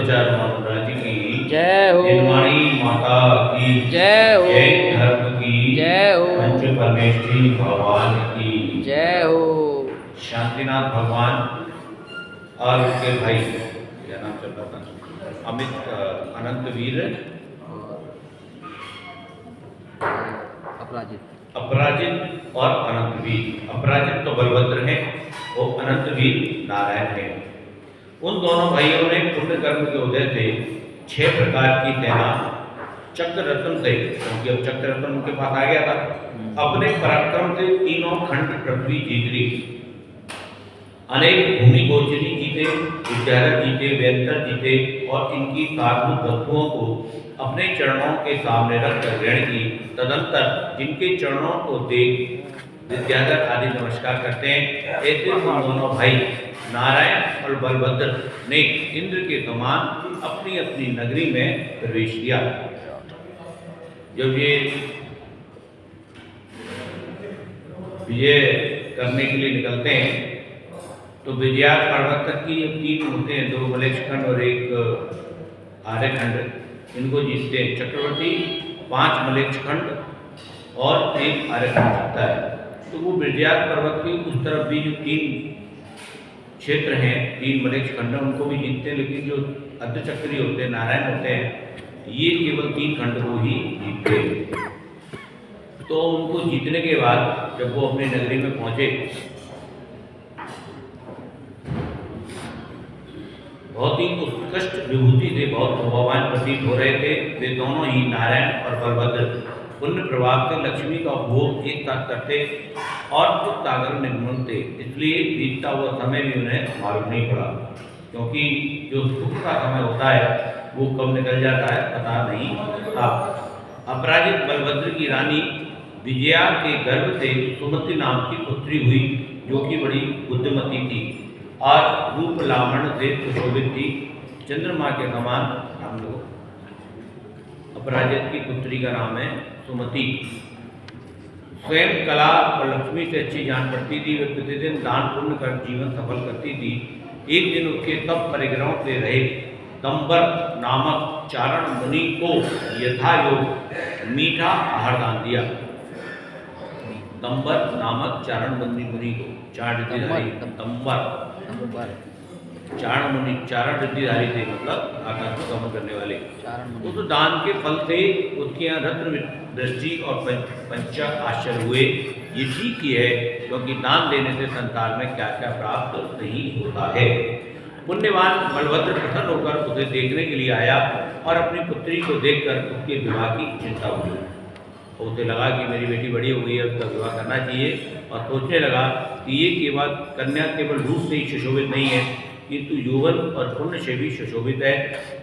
हनुमान की जय हो। हिंदवाणी माता की जय हो। जैन धर्म की जय हो। पंच परमेष्ठी भगवान की जय हो। शांतिनाथ भगवान और उनके भाई, क्या नाम चल रहा था, अनंतवीर अपराजित। अपराजित और अनंतवीर। अपराजित तो बलभद्र हैं, वो अनंतवीर नारायण हैं। उन दोनों भाइयों ने पुण्य कर्म के उदय से 6 प्रकार की सेना चक्र रत्न से, क्योंकि अब चक्र रत्न उनके पास आ गया था, अपने पराक्रम से तीनों खंड पृथ्वी जीत ली। अनेक भूमि गोचरी जीते, विद्याधर जीते, व्यंतर जीते और इनकी साधु वस्तुओं को अपने चरणों के सामने रखकर ग्रहण की। तदंतर जिनके चरणों को देख विद्याधर आदि नमस्कार करते हैं, ऐसे उन दोनों भाई नारायण और बलभद्र ने इंद्र के समान अपनी अपनी नगरी में प्रवेश किया। जब ये विजय करने के लिए निकलते हैं तो विजयात पर्वत तक की 3 होते हैं, 2 मलेच्छखंड और 1 आर्यखंड, इनको जीतते हैं। चक्रवर्ती 5 मलेच्छखंड और 1 आर्यखंड जीतता है। तो वो विजयात पर्वत की उस तरफ भी जो 3 क्षेत्र हैं, 3 मलेच्छखंड, उनको भी जीतते हैं, लेकिन जो अर्धचक्री होते हैं, नारायण होते हैं, ये केवल 3 खंड को ही जीतते हैं। तो उनको जीतने के बाद जब वो अपनी नगरी में पहुंचे, बहुत ही उत्कृष्ट विभूति से बहुत शोभावान प्रतीत हो रहे थे। वे दोनों ही नारायण और बलभद्र पुण्य प्रभाव से लक्ष्मी का उपभोग एक साथ करते और कुछ सागर निर्मल थे, इसलिए बीतता हुआ समय भी उन्हें मालूम नहीं पड़ा, क्योंकि जो सुख का समय होता है वो कब निकल जाता है पता नहीं था। अपराजित बलभद्र की रानी विजया के गर्भ से सुमति नाम की पुत्री हुई, जो कि बड़ी बुद्धिमती थी और रूप लावण्य से सुशोभित थी, चंद्रमा के समान। हम लोग अपराजित की पुत्री का नाम है सुमति। स्वयं कला और लक्ष्मी से अच्छी जान पड़ती थी। वे प्रतिदिन दान पुण्य कर जीवन सफल करती थी। एक दिन उसके सब परिग्रहों से रहे दंबर नामक चारण मुनि को यथायोग मीठा आहार दान दिया। दंबर नामक चारण मुनि को, दंबर चारण मुनि, चारण रिद्धिधारी थे, मतलब आकाश को गमन करने वाले। उस दान के फल से उसके यहाँ रत्न दृष्टि और पंच आश्चर्य हुए। ये ठीक ही है, क्योंकि दान देने से संसार में क्या क्या प्राप्त नहीं होता है। पुण्यवान बलभद्र प्रसन्न होकर उसे देखने के लिए आया और अपनी पुत्री को देखकर उसके विवाह की चिंता हुई। उसे लगा कि मेरी बेटी बड़ी हो गई है, उसका विवाह करना चाहिए, और सोचने लगा कि ये केवल कन्या केवल रूप से ही सुशोभित नहीं है, किंतु यौवन और पुण्य से भी सुशोभित है,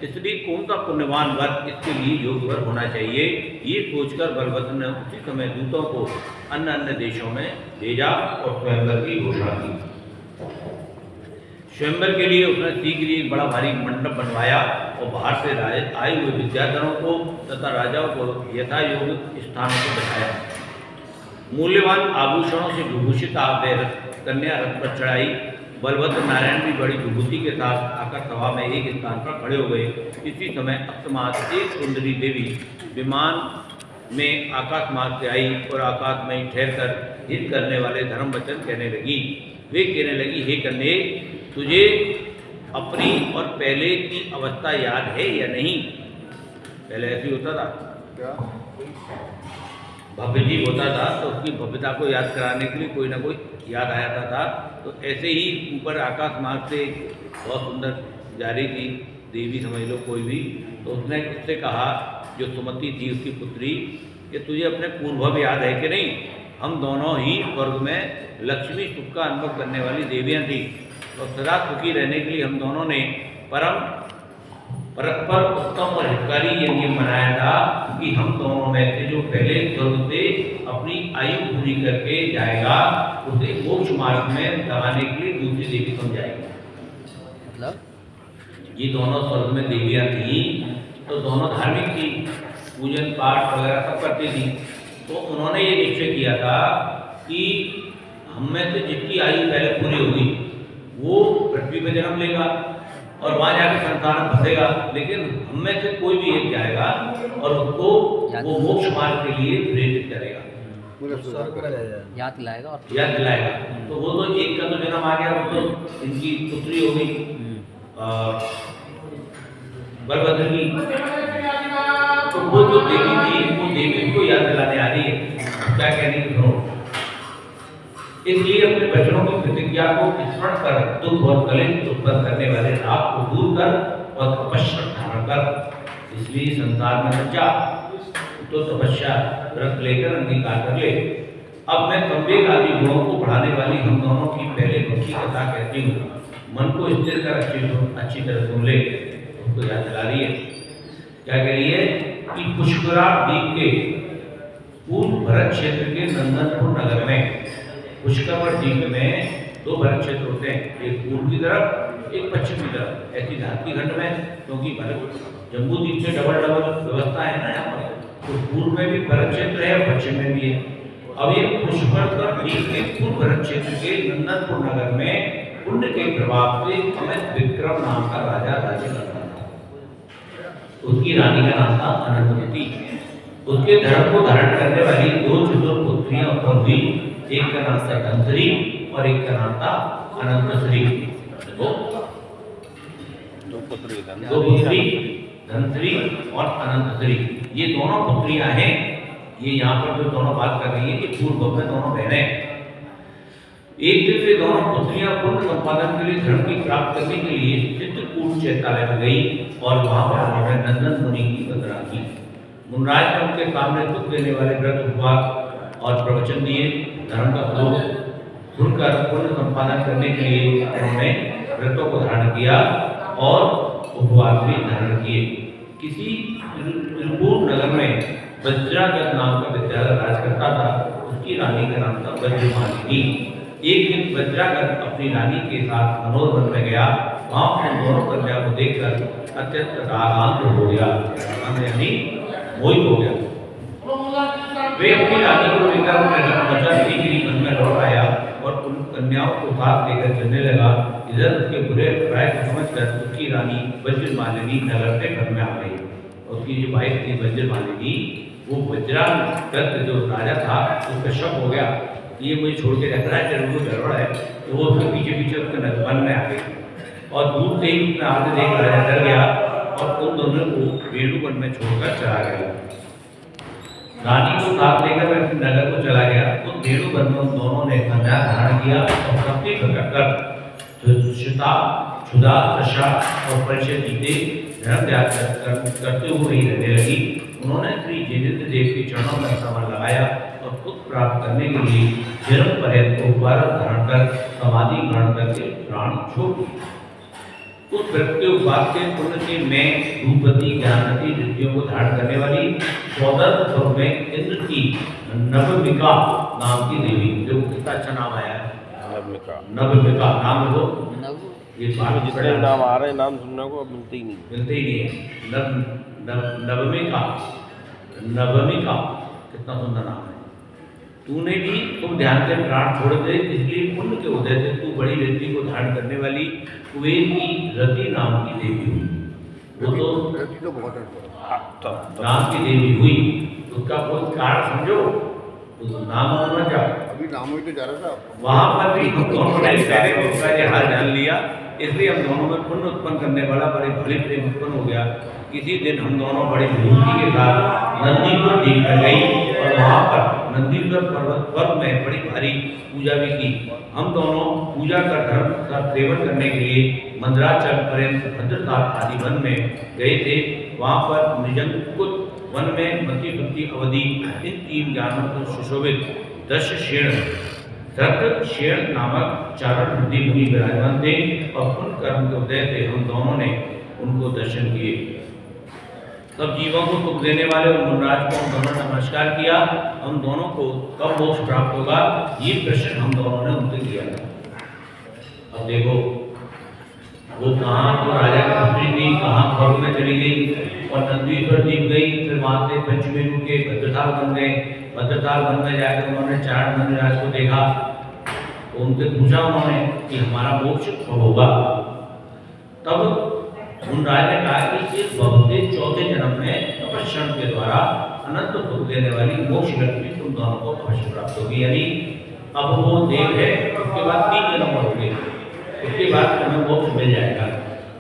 इसलिए कौन सा पुण्यवान वर इसके लिए योग्य वर होना चाहिए। ये सोचकर बलभद्र ने उसी समय दूतों को अन्य अन्य देशों में भेजा और स्वयंवर की घोषणा की। स्वयंवर के लिए उसने शीघ्र ही एक बड़ा भारी मंडप बनवाया और बाहर से आए हुए विद्याधरों को तथा राजाओं को यथा योग्य स्थानों को बैठाया। मूल्यवान आभूषणों से विभूषित कन्या रथ पर चढ़ाई। बलभद्र नारायण भी बड़ी विभूति के साथ आकर सभा में एक स्थान पर खड़े हो गए। इसी समय अस्तमात एक सुंदरी देवी विमान में आकाश मार्ग से आई और आकाश में ठहरकर हित करने वाले धर्म वचन कहने लगी। वे कहने लगी, हे कन्ये, तुझे अपनी और पहले की अवस्था याद है या नहीं? पहले ऐसे होता था क्या? भव्य जीव होता था तो उसकी भव्यता को याद कराने के लिए कोई ना कोई याद आ जाता था। तो ऐसे ही ऊपर आकाश मार्ग से बहुत सुंदर जा रही थी देवी, समझ लो कोई भी, तो उसने उससे कहा, जो सुमति थी उसकी पुत्री, कि तुझे अपने पूर्वभ याद है कि नहीं? हम दोनों ही स्वर्ग में लक्ष्मी सुख का अनुभव करने वाली देवियाँ थी, और सदा सुखी रहने के लिए हम दोनों ने परस्पर उत्तम और हितकारी यज्ञ मनाया था कि हम दोनों में से जो पहले स्वर्ग से अपनी आयु पूरी करके जाएगा उसे मोक्ष मार्ग में लगाने के लिए दूसरी देवी समझाएगी। मतलब ये दोनों स्वर्ग में देवियाँ थी, तो दोनों धार्मिक थी, पूजन पाठ वगैरह सब करती थी। तो उन्होंने ये निश्चय किया था कि हम में से जिसकी आयु पहले पूरी होगी वो पृथ्वी पर जन्म लेगा, और वहाँ जाकर संसार में फंसेगा, लेकिन हम में से कोई भी एक जाएगा और उसको वो मोक्ष मार्ग के लिए प्रेरित करेगा, याद दिलाएगा और याद दिलाएगा। तो वो तो एक का तो जन्म आ गया, वो तो इनकी पुत्री हो गई बलभद्र की। तो वो जो देवी थी वो देवी को याद दिलाने आ रही है, क्या कहने की सुनो। इसलिए अपने बचनों की प्रतिज्ञा को स्मरण कर दुख और कलेश उत्पन्न करने वाले राग को दूर कर और तपस्या धारण कर। इसलिए संसार में बचा तो तपस्या व्रत लेकर अंगीकार कर ले। अब मैं संवेग आदि गुणों को बढ़ाने वाली हम दोनों की पहले भक्ति कथा कहती हूँ। मन को स्थिर कर अच्छी तरह सुन ले। उसको याद दिला रही है, क्या कह रही है कि पुष्करा द्वीप के पूर्व भरत क्षेत्र के नंदनपुर नगर में, पुष्कर द्वीप में दो भरत क्षेत्र होते हैं, एक पूर्व की तरफ एक पश्चिम की तरफ, ऐसी झारखंड खंड में, क्योंकि भरत जम्बू द्वीप से डबल व्यवस्था है ना यहाँ पर, तो पूर्व में भी भरत क्षेत्र है और पश्चिम में भी है। अब ये पुष्कर द्वीप के पूर्व भरत क्षेत्र के नंदनपुर नगर में पुण्य के प्रभाव से अमित विक्रम नाम का राजा राज्य करता था। उसकी रानी का नाम था अनंतवती। उसके धर्म को धारण करने वाली दो चतुर पुत्रियां उत्पन्न हुई, एक का नाम था धनश्री और एक का नाम था अनंतश्री। दो पुत्री धनश्री और अनंतश्री, ये दोनों पुत्रियां हैं। ये यहाँ पर जो दोनों बात कर रही है कि पूर्व में दोनों बहनें। एक दिन वे दोनों पुत्रियां पुण्य संपादन के लिए धर्म की प्राप्त करने के लिए चित्रकूट चैत्यालय में गई और वहां पर उन्होंने नंदन मुनि की वंदना की। मुनराज ने उनके सामने दुख देने वाले व्रत उपवास और प्रवचन दिए। धर्म का श्लोक सुनकर पुण्य संपादन करने के लिए उन्होंने व्रतों को धारण किया और उपवास भी धारण किए। किसी त्रिपुर नगर में वज्रागत नाम का विद्यालय राज करता था। उसकी रानी का नाम था वज्रमालिनी। एक दिन वज्रागत अपनी रानी के साथ मनोरवन में गया। वहां उन दोनों कन्या को देखकर अत्यंत रागान्वित हो गया, यानी मोहित हो गया। वे अपनी रानी को लेकर मन में लौट आया और उन कन्याओं को साथ लेकर चलने लगा। इधर उसके बुरे अभिप्राय को समझकर उसकी रानी वज्रमालिनी नगर से घर में आ गई। उसकी जो वाइफ थी वज्रमालिनी, वो वज्रागत जो राजा था उसका शक हो गया, ये मुझे छोड़ के रख रहा है, जरूर कोई गड़बड़ है। तो वो उसके पीछे पीछे उसके वन में आ गई और दूर से ही उसने आगे देख राजा डर गया और उन दोनों को वेणुवन में छोड़कर चला गया। रानी को साथ लेकर वह अपने नगर को चला गया। तो वेणुवन में दोनों ने संन्यास धारण किया और शक्ति प्रकट कर शुदा क्षुदा दशा और परिषद जीते धर्म त्याग करते हुए ही रहने लगी। उन्होंने श्री जितेंद्र देव के चरणों में समर लगाया और सुख प्राप्त करने के लिए जन्म पर्यंत को उपवास धारण कर समाधि ग्रहण करके प्राण छोड़ दिए। उस व्रत के उपवास के पुण्य से मैं रूपवती ज्ञानवती रिद्धियों को धारण करने वाली 14 स्वरूप में इंद्र की नवमिका नाम की देवी, जो कितना अच्छा नाम आया है, नवमिका नाम लो। ये जितने नाम आ रहे हैं, नाम सुनने को अब मिलते ही नहीं है। नवमिका कितना सुंदर नाम है। तूने भी तुम ध्यान से प्राण छोड़ दे, इसलिए पुण्य के उदय से तू बड़ी रिद्धि को धारण करने वाली कुबेर की रति नाम की देवी हुई। वो तो नाम की देवी हुई, उसका कोई कारण समझो, तो नाम होना जाओ। अभी नाम ही तो जा रहा था। वहां पर भी हम दोनों ने उसका ये हाल जान लिया, इसलिए हम दोनों में पुण्य उत्पन्न करने वाला बड़े भले प्रेम उत्पन्न हो गया। किसी दिन हम दोनों बड़ी विभूति के साथ नंदीश्वर द्वीप में गई और वहाँ पर नंदीश्वर पर्वत पर में बड़ी भारी पूजा भी की। हम दोनों पूजा का धर्म का सेवन करने के लिए मंदराचल पर्यंत भद्रनाथ आदि वन में गए थे। वहाँ पर निजंकुट वन में मती सुती अवधि इन 3 ज्ञानों को सुशोभित 10 शेण शेण नामक चारण बुद्धि मुनि विराजमान थे और पुण्य कर्म के उदय से हम दोनों ने उनको दर्शन किए। सब जीवों को सुख देने वाले और मुनराज को हम दोनों ने नमस्कार किया। हम दोनों को कब मोक्ष प्राप्त होगा, ये प्रश्न हम दोनों ने उनसे किया था। अब देखो वो कहाँ तो राजा की पुत्री थी, कहाँ स्वर्ग में चली गई और नंदीश्वर द्वीप गई, फिर वहाँ से पंचमी के भद्रताल बन गए। भद्रताल वन में जाकर उन्होंने चारण मुनिराज को देखा, तो उनसे पूछा उन्होंने कि हमारा मोक्ष कब होगा। तब धनराज ने कहा कि इस भवते चौथे जन्म में तपस्रण के द्वारा अनंत सुख देने वाली मोक्ष लक्ष्मी तुम दोनों को अवश्य प्राप्त होगी। यानी अब वो देव है, उसके बाद 3 जन्म और होंगे, उसके बाद तुम्हें मोक्ष मिल जाएगा।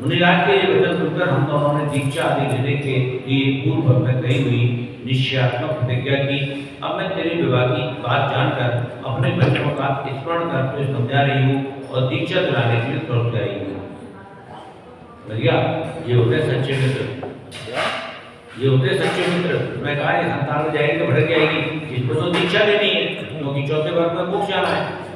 मुनिराज के ये वचन सुनकर हम दोनों ने दीक्षा आदि लेने के लिए पूर्व में कही हुई निश्चयात्मक प्रतिज्ञा की। अब मैं तेरे विवाह की बात जानकर अपने बच्चों का स्मरण कर तुझे समझा रही हूँ और दीक्षा दिलाने के लिए प्रवृत्त आई हूँ। भैया ये होते हैं सच्चे मित्र, ये होते हैं सच्चे मित्र। मैं कहा ये संतान में जाएगी तो भड़क जाएगी, इसको तो दीक्षा लेनी है क्योंकि चौथे वर्ग में मोक्ष जाना है।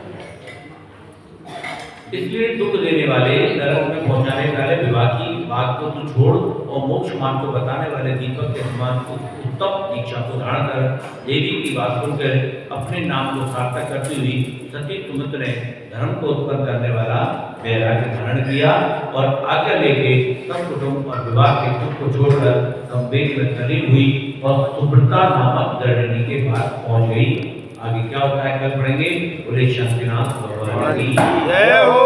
इसलिए दुख देने वाले, नरक में पहुंचाने वाले विवाह की बात को तू छोड़ और मोक्ष मार्ग को बताने वाले दीपक के समान उत्तम दीक्षा को धारण कर देवी की बात सुनकर अपने नाम को सार्थक करती हुई सती सुमित्र ने धर्म को उत्पन्न करने वाला वैराग्य धारण किया और आज्ञा लेके सब कुटुंब और विवाह के दुख को छोड़कर संवेग में तल्लीन हुई और सुब्रता नामक गृहिणी के पास पहुंच गई। आगे क्या होता है कल पढ़ेंगे। बोले शक्तिनाथ भगवान की जय हो।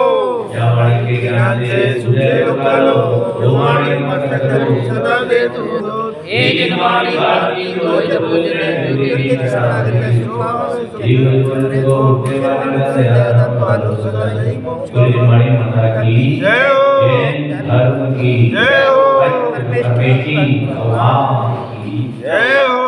जावाणी के ज्ञान से सुजय कालो रोमाणी मत करो सदा दे तू हे जिनवाणी भारती रोज बोलने मेरी शरणागति सुभाव जीवन को उठने वाला से आदम पालो सदा ही मोक्ष जिनवाणी माता की जय हो। धर्म की जय हो। परमेश्वरी भगवान की जय हो।